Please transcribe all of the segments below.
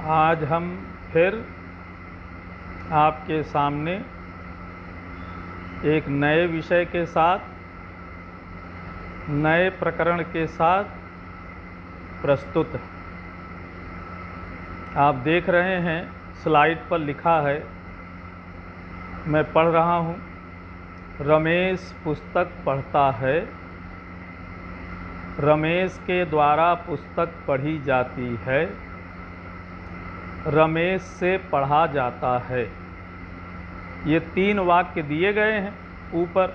आज हम फिर आपके सामने एक नए विषय के साथ, नए प्रकरण के साथ प्रस्तुत। आप देख रहे हैं स्लाइड पर लिखा है, मैं पढ़ रहा हूँ। रमेश पुस्तक पढ़ता है, रमेश के द्वारा पुस्तक पढ़ी जाती है, रमेश से पढ़ा जाता है। ये 3 वाक्य दिए गए हैं ऊपर।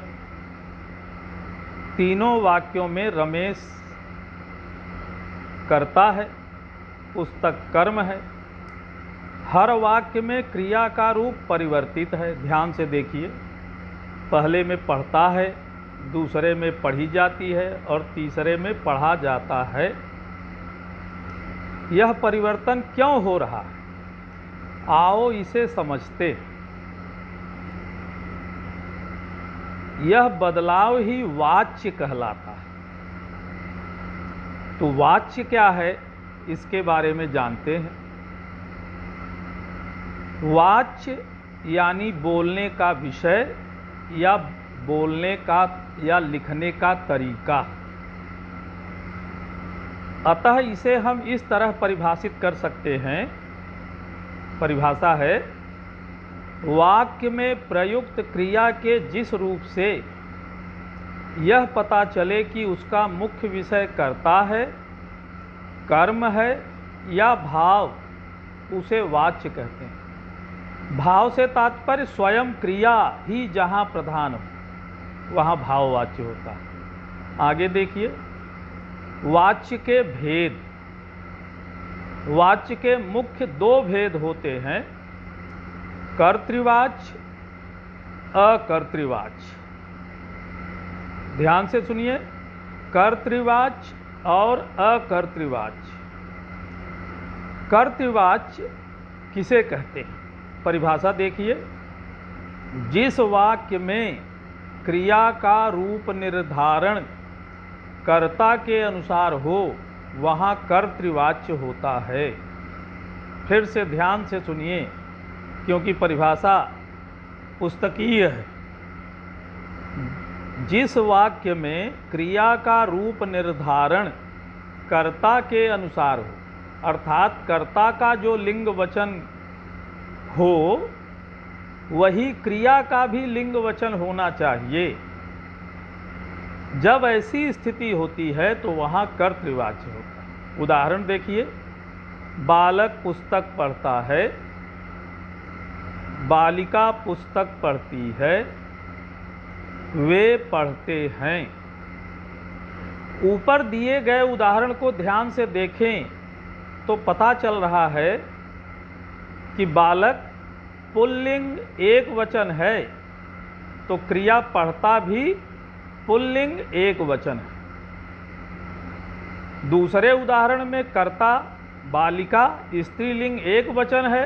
तीनों वाक्यों में रमेश कर्ता है, पुस्तक कर्म है। हर वाक्य में क्रिया का रूप परिवर्तित है। ध्यान से देखिए, पहले में पढ़ता है, दूसरे में पढ़ी जाती है और तीसरे में पढ़ा जाता है। यह परिवर्तन क्यों हो रहा है, आओ इसे समझते। यह बदलाव ही वाच्य कहलाता है। तो वाच्य क्या है, इसके बारे में जानते हैं। वाच्य यानी बोलने का विषय या बोलने का या लिखने का तरीका। अतः इसे हम इस तरह परिभाषित कर सकते हैं। परिभाषा है, वाक्य में प्रयुक्त क्रिया के जिस रूप से यह पता चले कि उसका मुख्य विषय कर्ता है, कर्म है या भाव, उसे वाच्य कहते हैं। भाव से तात्पर्य स्वयं क्रिया ही जहाँ प्रधान हो वहाँ भाववाच्य होता है। आगे देखिए, वाच्य के भेद। वाच्य के मुख्य 2 भेद होते हैं, कर्तृवाच्य, अकर्तृवाच्य। ध्यान से सुनिए, कर्तृवाच्य और अकर्तृवाच्य। कर्तृवाच्य किसे कहते हैं? परिभाषा देखिए, जिस वाक्य में क्रिया का रूप निर्धारण कर्ता के अनुसार हो वहाँ कर्तृवाच्य होता है। फिर से ध्यान से सुनिए, क्योंकि परिभाषा पुस्तकीय है। जिस वाक्य में क्रिया का रूप निर्धारण कर्ता के अनुसार हो, अर्थात कर्ता का जो लिंग वचन हो वही क्रिया का भी लिंग वचन होना चाहिए। जब ऐसी स्थिति होती है तो वहाँ कर्तृवाच्य होता है। उदाहरण देखिए, बालक पुस्तक पढ़ता है, बालिका पुस्तक पढ़ती है, वे पढ़ते हैं। ऊपर दिए गए उदाहरण को ध्यान से देखें तो पता चल रहा है कि बालक पुल्लिंग एक वचन है, तो क्रिया पढ़ता भी पुल्लिंग एक वचन है। दूसरे उदाहरण में कर्ता बालिका स्त्रीलिंग एक वचन है,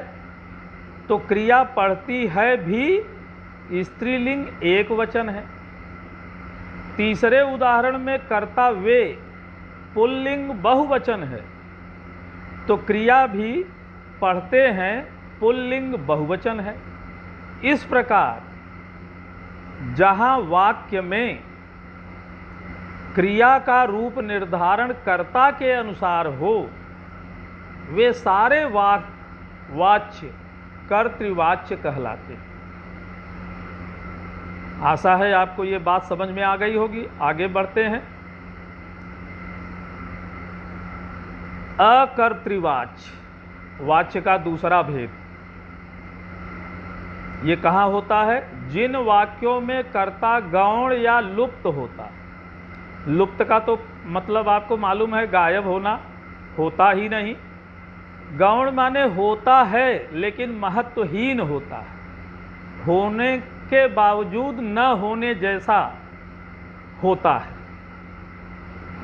तो क्रिया पढ़ती है भी स्त्रीलिंग एक वचन है। तीसरे उदाहरण में कर्ता वे पुल्लिंग बहुवचन है, तो क्रिया भी पढ़ते हैं पुल्लिंग बहुवचन है। इस प्रकार जहाँ वाक्य में क्रिया का रूप निर्धारण कर्ता के अनुसार हो वे सारे वाच्य कर्तृवाच्य कहलाते हैं। आशा है आपको ये बात समझ में आ गई होगी। आगे बढ़ते हैं। अकर्तृवाच्य, वाच्य का दूसरा भेद। ये कहाँ होता है? जिन वाक्यों में कर्ता गौण या लुप्त होता है। लुप्त का तो मतलब आपको मालूम है, गायब होना, होता ही नहीं। गौण माने होता है लेकिन महत्वहीन होता है, होने के बावजूद न होने जैसा होता है,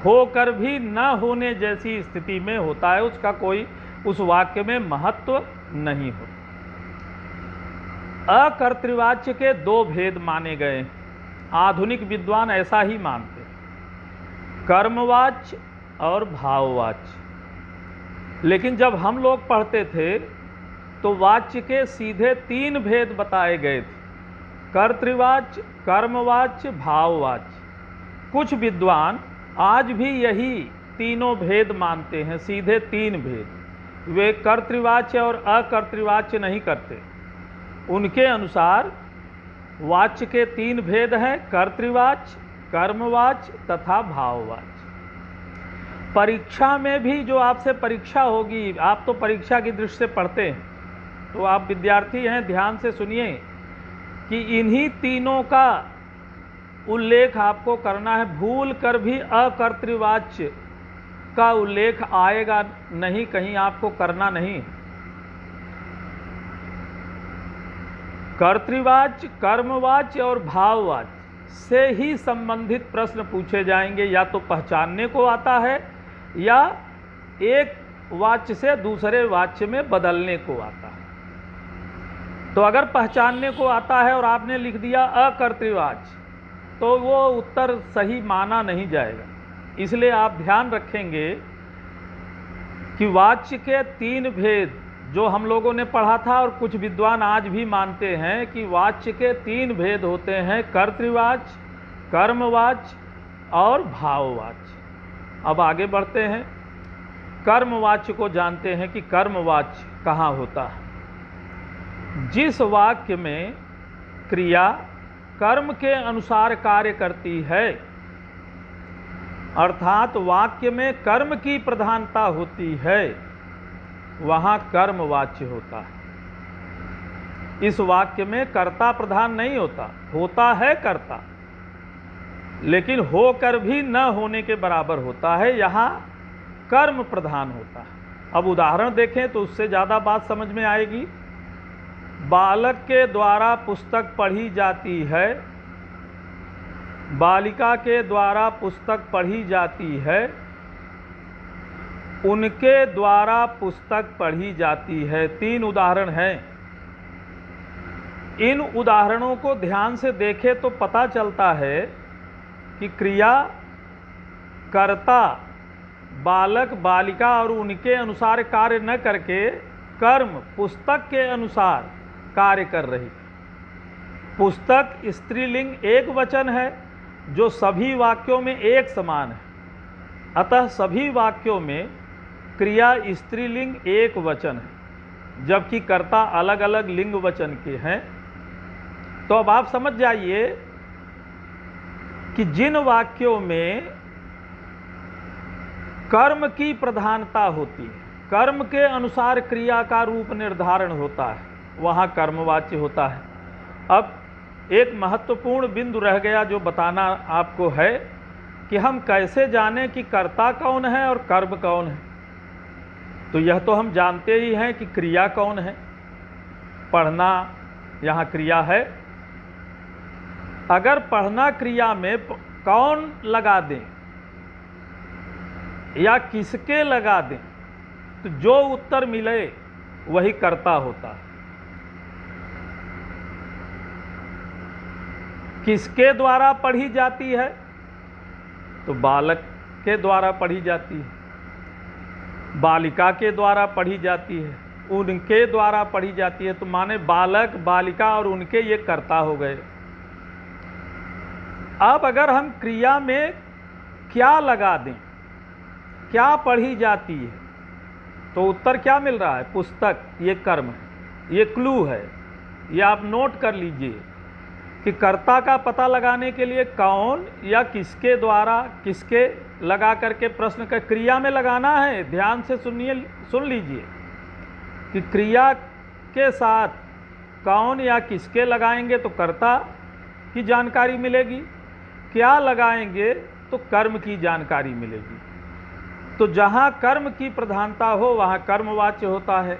होकर भी न होने जैसी स्थिति में होता है। उसका कोई उस वाक्य में महत्व नहीं होता। अकर्तृवाच्य के 2 भेद माने गए। आधुनिक विद्वान ऐसा ही मानते हैं, कर्मवाच्य और भाववाच्य। लेकिन जब हम लोग पढ़ते थे तो वाच्य के सीधे 3 भेद बताए गए थे, कर्तृवाच्य, कर्मवाच्य, भाववाच्य। कुछ विद्वान आज भी यही तीनों भेद मानते हैं, सीधे 3 भेद। वे कर्तृवाच्य और अकर्तृवाच्य नहीं करते। उनके अनुसार वाच्य के 3 भेद हैं, कर्तृवाच्य, कर्मवाच्य तथा भाववाच्य। परीक्षा में भी जो आपसे परीक्षा होगी, आप तो परीक्षा की दृष्टि से पढ़ते हैं, तो आप विद्यार्थी हैं, ध्यान से सुनिए कि इन्हीं तीनों का उल्लेख आपको करना है। भूल कर भी अकर्तृवाच्य का उल्लेख आएगा नहीं, कहीं आपको करना नहीं। कर्तृवाच्य, कर्मवाच्य और भाववाच्य से ही संबंधित प्रश्न पूछे जाएंगे। या तो पहचानने को आता है या एक वाच्य से दूसरे वाच्य में बदलने को आता है। तो अगर पहचानने को आता है और आपने लिख दिया अकर्तृवाच्य, तो वो उत्तर सही माना नहीं जाएगा। इसलिए आप ध्यान रखेंगे कि वाच्य के 3 भेद जो हम लोगों ने पढ़ा था, और कुछ विद्वान आज भी मानते हैं कि वाच्य के 3 भेद होते हैं, कर्तृवाच्य, कर्मवाच्य और भाववाच्य। अब आगे बढ़ते हैं। कर्मवाच्य को जानते हैं कि कर्मवाच्य कहाँ होता है। जिस वाक्य में क्रिया कर्म के अनुसार कार्य करती है, अर्थात वाक्य में कर्म की प्रधानता होती है, वहाँ कर्मवाच्य होता है। इस वाक्य में कर्ता प्रधान नहीं होता, होता है कर्ता, लेकिन होकर भी न होने के बराबर होता है, यहाँ कर्म प्रधान होता है। अब उदाहरण देखें तो उससे ज़्यादा बात समझ में आएगी। बालक के द्वारा पुस्तक पढ़ी जाती है, बालिका के द्वारा पुस्तक पढ़ी जाती है, उनके द्वारा पुस्तक पढ़ी जाती है। 3 उदाहरण हैं। इन उदाहरणों को ध्यान से देखें तो पता चलता है कि क्रिया कर्ता बालक, बालिका और उनके अनुसार कार्य न करके कर्म पुस्तक के अनुसार कार्य कर रही। पुस्तक स्त्रीलिंग एक वचन है जो सभी वाक्यों में एक समान है, अतः सभी वाक्यों में क्रिया स्त्रीलिंग एक वचन है, जबकि कर्ता अलग अलग लिंग वचन के हैं। तो अब आप समझ जाइए कि जिन वाक्यों में कर्म की प्रधानता होती है, कर्म के अनुसार क्रिया का रूप निर्धारण होता है, वहाँ कर्मवाच्य होता है। अब एक महत्वपूर्ण बिंदु रह गया जो बताना आपको है कि हम कैसे जानें कि कर्ता कौन है और कर्म कौन है। तो यह तो हम जानते ही हैं कि क्रिया कौन है। पढ़ना यहाँ क्रिया है। अगर पढ़ना क्रिया में कौन लगा दें या किसके लगा दें, तो जो उत्तर मिले वही कर्ता होता है। किसके द्वारा पढ़ी जाती है, तो बालक के द्वारा पढ़ी जाती है, बालिका के द्वारा पढ़ी जाती है, उनके द्वारा पढ़ी जाती है। तो माने बालक, बालिका और उनके ये कर्ता हो गए। अब अगर हम क्रिया में क्या लगा दें, क्या पढ़ी जाती है, तो उत्तर क्या मिल रहा है, पुस्तक। ये कर्म है, ये क्लू है, ये आप नोट कर लीजिए कि कर्ता का पता लगाने के लिए कौन या किसके द्वारा, किसके लगा करके प्रश्न का क्रिया में लगाना है। ध्यान से सुन लीजिए कि क्रिया के साथ कौन या किसके लगाएंगे तो कर्ता की जानकारी मिलेगी, क्या लगाएंगे तो कर्म की जानकारी मिलेगी। तो जहाँ कर्म की प्रधानता हो वहाँ कर्मवाच्य होता है।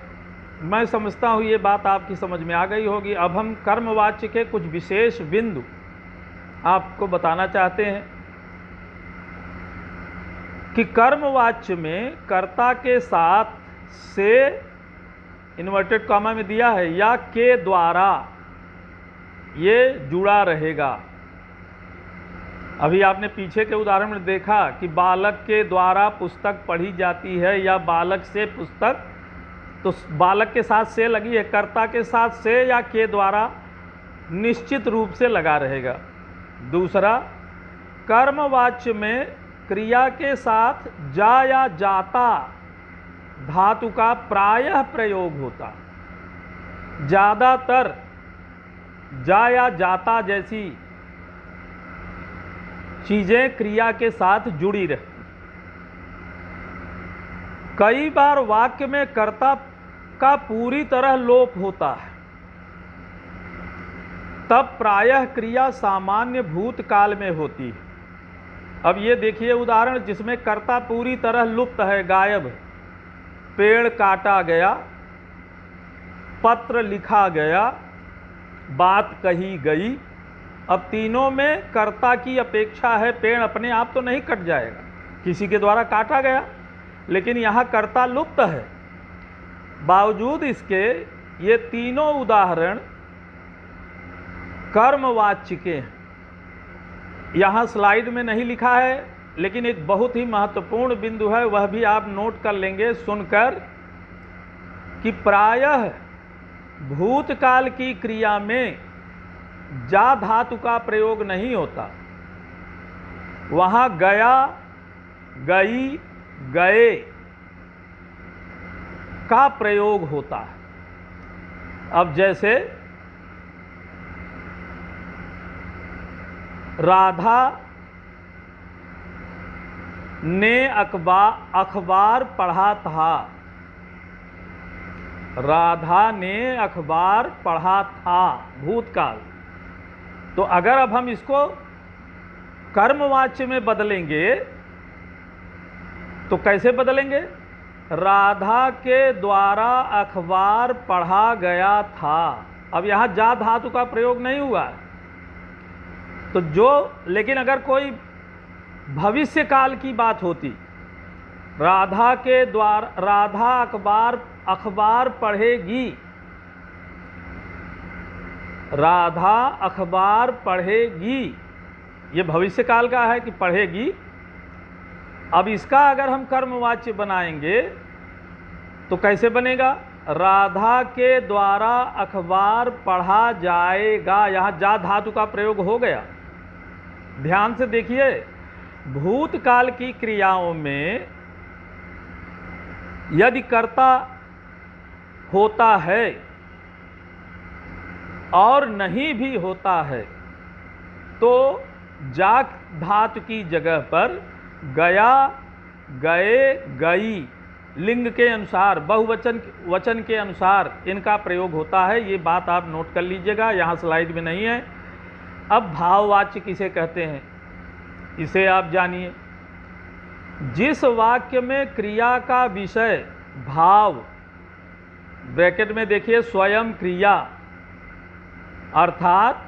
मैं समझता हूँ ये बात आपकी समझ में आ गई होगी। अब हम कर्मवाच्य के कुछ विशेष बिंदु आपको बताना चाहते हैं कि कर्मवाच्य में कर्ता के साथ से इन्वर्टेड कॉमा में दिया है या के द्वारा ये जुड़ा रहेगा। अभी आपने पीछे के उदाहरण में देखा कि बालक के द्वारा पुस्तक पढ़ी जाती है या बालक से पुस्तक, तो बालक के साथ से लगी है, कर्ता के साथ से या के द्वारा निश्चित रूप से लगा रहेगा। दूसरा, कर्मवाच्य में क्रिया के साथ जा या जाता धातु का प्रायः प्रयोग होता। ज़्यादातर जा या जाता जैसी चीज़ें क्रिया के साथ जुड़ी रहती। कई बार वाक्य में कर्ता का पूरी तरह लोप होता है, तब प्रायः क्रिया सामान्य भूतकाल में होती है। अब ये देखिए उदाहरण जिसमें कर्ता पूरी तरह लुप्त है, गायब है। पेड़ काटा गया, पत्र लिखा गया, बात कही गई। अब तीनों में कर्ता की अपेक्षा है। पेड़ अपने आप तो नहीं कट जाएगा, किसी के द्वारा काटा गया, लेकिन यहाँ कर्ता लुप्त है। बावजूद इसके ये तीनों उदाहरण कर्मवाच्य के हैं। यहाँ स्लाइड में नहीं लिखा है, लेकिन एक बहुत ही महत्वपूर्ण बिंदु है, वह भी आप नोट कर लेंगे सुनकर, कि प्रायः भूतकाल की क्रिया में जा धातु का प्रयोग नहीं होता। वहाँ गया, गई, गए का प्रयोग होता है। अब जैसे राधा ने अखबार पढ़ा था। राधा ने अखबार पढ़ा था, भूतकाल। तो अगर अब हम इसको कर्मवाच्य में बदलेंगे तो कैसे बदलेंगे? राधा के द्वारा अखबार पढ़ा गया था। अब यहाँ जा धातु का प्रयोग नहीं हुआ है, तो लेकिन अगर कोई भविष्य काल की बात होती, राधा के द्वारा, राधा अखबार पढ़ेगी, राधा अखबार पढ़ेगी, ये भविष्य काल का है कि पढ़ेगी। अब इसका अगर हम कर्मवाच्य बनाएंगे तो कैसे बनेगा? राधा के द्वारा अखबार पढ़ा जाएगा। यहाँ जा धातु का प्रयोग हो गया। ध्यान से देखिए, भूतकाल की क्रियाओं में यदि कर्ता होता है और नहीं भी होता है तो जा धातु की जगह पर गया, गए, गई लिंग के अनुसार, वचन के अनुसार इनका प्रयोग होता है। ये बात आप नोट कर लीजिएगा, यहाँ स्लाइड में नहीं है। अब भाववाच्य किसे कहते हैं, इसे आप जानिए। जिस वाक्य में क्रिया का विषय भाव, ब्रैकेट में देखिए स्वयं क्रिया, अर्थात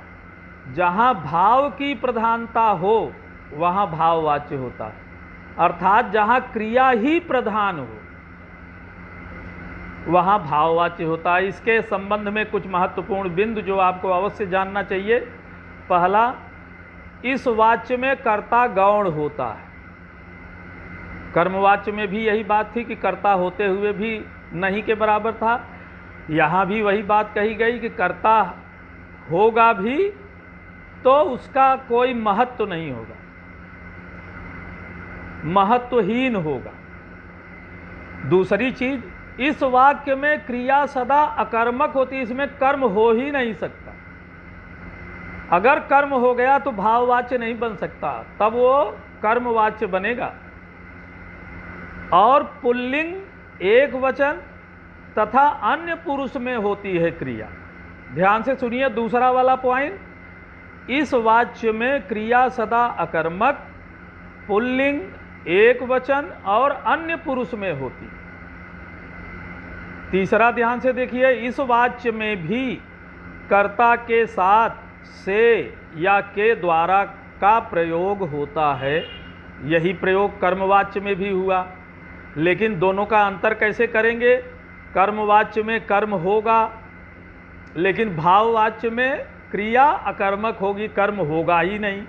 जहाँ भाव की प्रधानता हो वहाँ भाववाच्य होता है, अर्थात जहाँ क्रिया ही प्रधान हो वहाँ भाववाच्य होता है। इसके संबंध में कुछ महत्वपूर्ण बिंदु जो आपको अवश्य जानना चाहिए। पहला, इस वाच्य में कर्ता गौण होता है। कर्मवाच्य में भी यही बात थी कि कर्ता होते हुए भी नहीं के बराबर था। यहाँ भी वही बात कही गई कि कर्ता होगा भी तो उसका कोई महत्व नहीं होगा, महत्वहीन होगा। दूसरी चीज, इस वाक्य में क्रिया सदा अकर्मक होती है, इसमें कर्म हो ही नहीं सकता। अगर कर्म हो गया तो भाववाच्य नहीं बन सकता, तब वो कर्मवाच्य बनेगा। और पुल्लिंग, एक वचन तथा अन्य पुरुष में होती है क्रिया। ध्यान से सुनिए दूसरा वाला पॉइंट, इस वाच्य में क्रिया सदा अकर्मक, पुल्लिंग, एक वचन और अन्य पुरुष में होती। तीसरा ध्यान से देखिए, इस वाच्य में भी कर्ता के साथ से या के द्वारा का प्रयोग होता है। यही प्रयोग कर्मवाच्य में भी हुआ, लेकिन दोनों का अंतर कैसे करेंगे? कर्मवाच्य में कर्म होगा, लेकिन भाववाच्य में क्रिया अकर्मक होगी, कर्म होगा ही नहीं।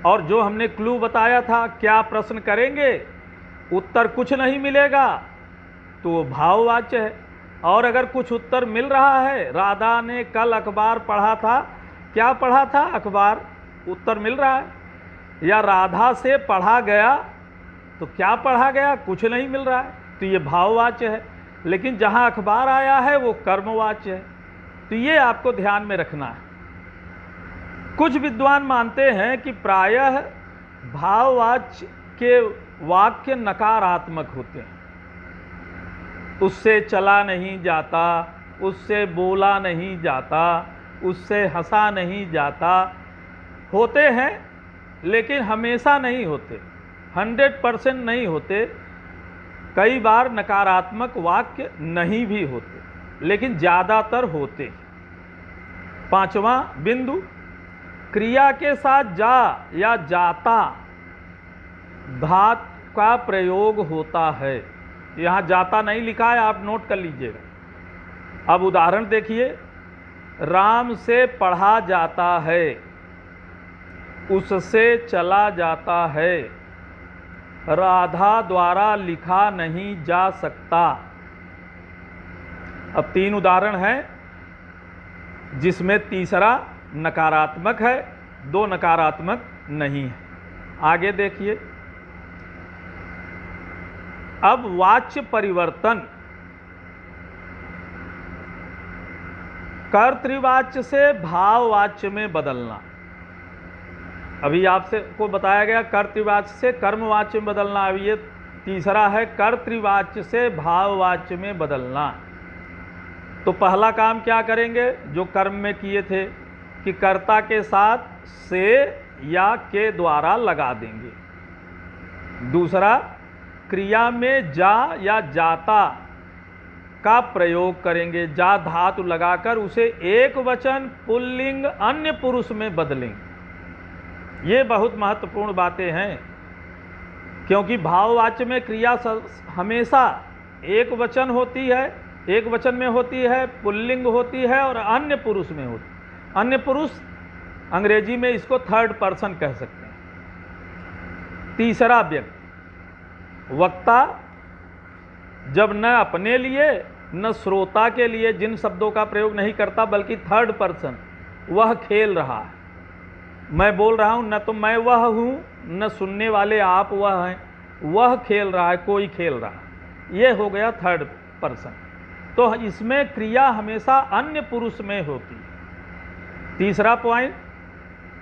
और जो हमने क्लू बताया था क्या प्रश्न करेंगे, उत्तर कुछ नहीं मिलेगा तो वो भाववाच्य है। और अगर कुछ उत्तर मिल रहा है, राधा ने कल अखबार पढ़ा था, क्या पढ़ा था? अखबार, उत्तर मिल रहा है। या राधा से पढ़ा गया, तो क्या पढ़ा गया? कुछ नहीं मिल रहा है, तो ये भाववाच्य है। लेकिन जहाँ अखबार आया है वो कर्मवाच्य है। तो ये आपको ध्यान में रखना है। कुछ विद्वान मानते हैं कि प्रायः भाववाच्य के वाक्य नकारात्मक होते हैं। उससे चला नहीं जाता, उससे बोला नहीं जाता, उससे हंसा नहीं जाता, होते हैं लेकिन हमेशा नहीं होते, 100% नहीं होते। कई बार नकारात्मक वाक्य नहीं भी होते, लेकिन ज़्यादातर होते। पांचवा बिंदु, क्रिया के साथ जा या जाता धातु का प्रयोग होता है। यहाँ जाता नहीं लिखा है, आप नोट कर लीजिएगा। अब उदाहरण देखिए, राम से पढ़ा जाता है, उससे चला जाता है, राधा द्वारा लिखा नहीं जा सकता। अब 3 उदाहरण हैं जिसमें तीसरा नकारात्मक है, 2 नकारात्मक नहीं है। आगे देखिए, अब वाच्य परिवर्तन, कर्तृवाच्य से भाववाच्य में बदलना। अभी आपसे को बताया गया कर्तृवाच्य से कर्मवाच्य में बदलना। अभी ये तीसरा है कर्तृवाच्य से भाववाच्य में बदलना। तो पहला काम क्या करेंगे जो कर्म में किए थे कि कर्ता के साथ से या के द्वारा लगा देंगे। दूसरा, क्रिया में जा या जाता का प्रयोग करेंगे, जा धातु लगाकर उसे एक वचन पुल्लिंग अन्य पुरुष में बदलेंगे। ये बहुत महत्वपूर्ण बातें हैं, क्योंकि भाववाच्य में क्रिया हमेशा एक वचन होती है, एक वचन में होती है, पुल्लिंग होती है और अन्य पुरुष में होती है। अन्य पुरुष अंग्रेजी में इसको थर्ड पर्सन कह सकते हैं। तीसरा व्यक्ति, वक्ता, जब न अपने लिए न श्रोता के लिए जिन शब्दों का प्रयोग नहीं करता, बल्कि थर्ड पर्सन, वह खेल रहा है। मैं बोल रहा हूँ, न तो मैं वह हूँ, न सुनने वाले आप वह हैं, वह खेल रहा है, कोई खेल रहा है। ये हो गया थर्ड पर्सन। तो इसमें क्रिया हमेशा अन्य पुरुष में होती है। तीसरा पॉइंट,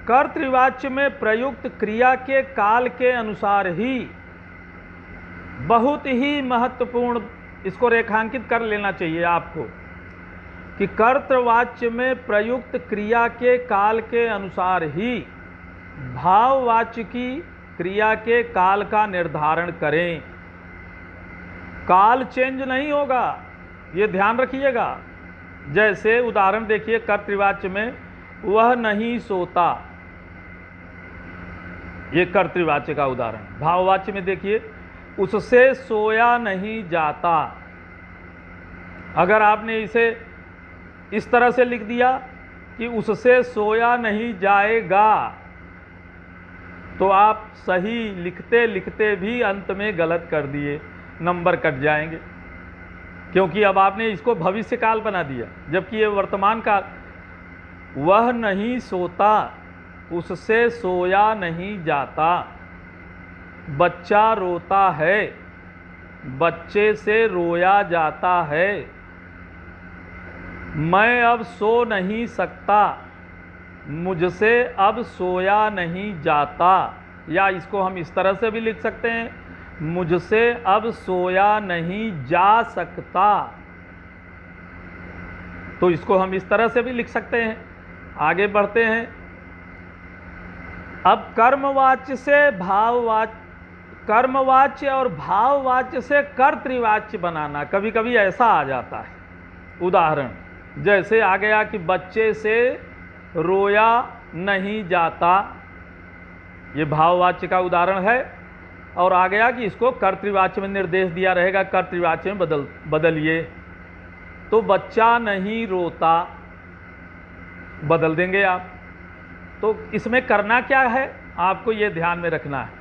कर्तृवाच्य में प्रयुक्त क्रिया के काल के अनुसार ही, बहुत ही महत्वपूर्ण, इसको रेखांकित कर लेना चाहिए आपको कि कर्तृवाच्य में प्रयुक्त क्रिया के काल के अनुसार ही भाववाच्य की क्रिया के काल का निर्धारण करें। काल चेंज नहीं होगा, ये ध्यान रखिएगा। जैसे उदाहरण देखिए, कर्तृवाच्य में वह नहीं सोता, ये कर्तृवाच्य का उदाहरण। भाववाच्य में देखिए, उससे सोया नहीं जाता। अगर आपने इसे इस तरह से लिख दिया कि उससे सोया नहीं जाएगा, तो आप सही लिखते लिखते भी अंत में गलत कर दिए, नंबर कट जाएंगे, क्योंकि अब आपने इसको भविष्य काल बना दिया, जबकि ये वर्तमान काल। वह नहीं सोता, उससे सोया नहीं जाता। बच्चा रोता है, बच्चे से रोया जाता है। मैं अब सो नहीं सकता, मुझसे अब सोया नहीं जाता। या इसको हम इस तरह से भी लिख सकते हैं, मुझसे अब सोया नहीं जा सकता। तो इसको हम इस तरह से भी लिख सकते हैं। आगे बढ़ते हैं। अब कर्मवाच्य से भाववाच्य, कर्मवाच्य और भाववाच्य से कर्तृवाच्य बनाना कभी कभी ऐसा आ जाता है। उदाहरण जैसे आ गया कि बच्चे से रोया नहीं जाता, ये भाववाच्य का उदाहरण है। और आ गया कि इसको कर्तृवाच्य में निर्देश दिया रहेगा, कर्तृवाच्य में बदलिए। तो बच्चा नहीं रोता बदल देंगे आप। तो इसमें करना क्या है, आपको ये ध्यान में रखना है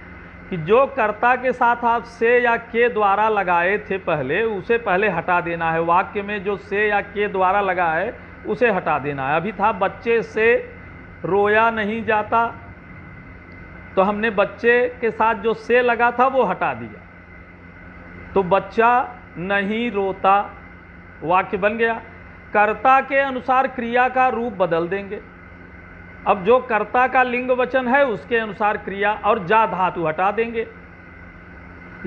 कि जो कर्ता के साथ आप से या के द्वारा लगाए थे पहले, उसे पहले हटा देना है। वाक्य में जो से या के द्वारा लगा है उसे हटा देना है। अभी था बच्चे से रोया नहीं जाता, तो हमने बच्चे के साथ जो से लगा था वो हटा दिया, तो बच्चा नहीं रोता वाक्य बन गया। कर्ता के अनुसार क्रिया का रूप बदल देंगे। अब जो कर्ता का लिंग वचन है उसके अनुसार क्रिया और जा धातु हटा देंगे।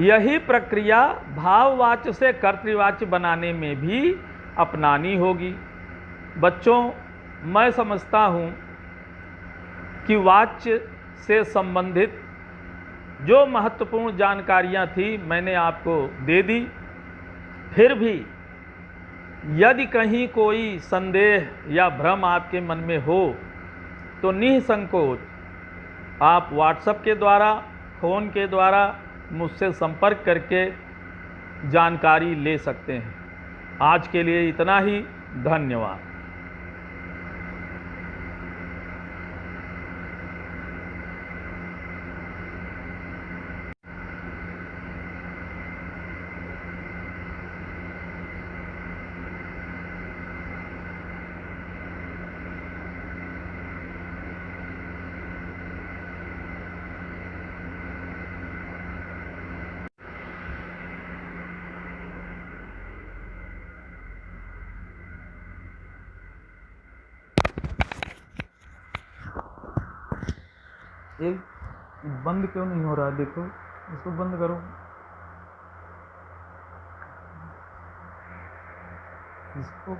यही प्रक्रिया भाववाच्य से कर्तृवाच्य बनाने में भी अपनानी होगी। बच्चों, मैं समझता हूँ कि वाच्य से संबंधित जो महत्वपूर्ण जानकारियाँ थी मैंने आपको दे दी। फिर भी यदि कहीं कोई संदेह या भ्रम आपके मन में हो तो निसंकोच आप व्हाट्सएप के द्वारा, फ़ोन के द्वारा मुझसे संपर्क करके जानकारी ले सकते हैं। आज के लिए इतना ही। धन्यवाद। एक बंद क्यों नहीं हो रहा है? देखो, इसको बंद करो। इसको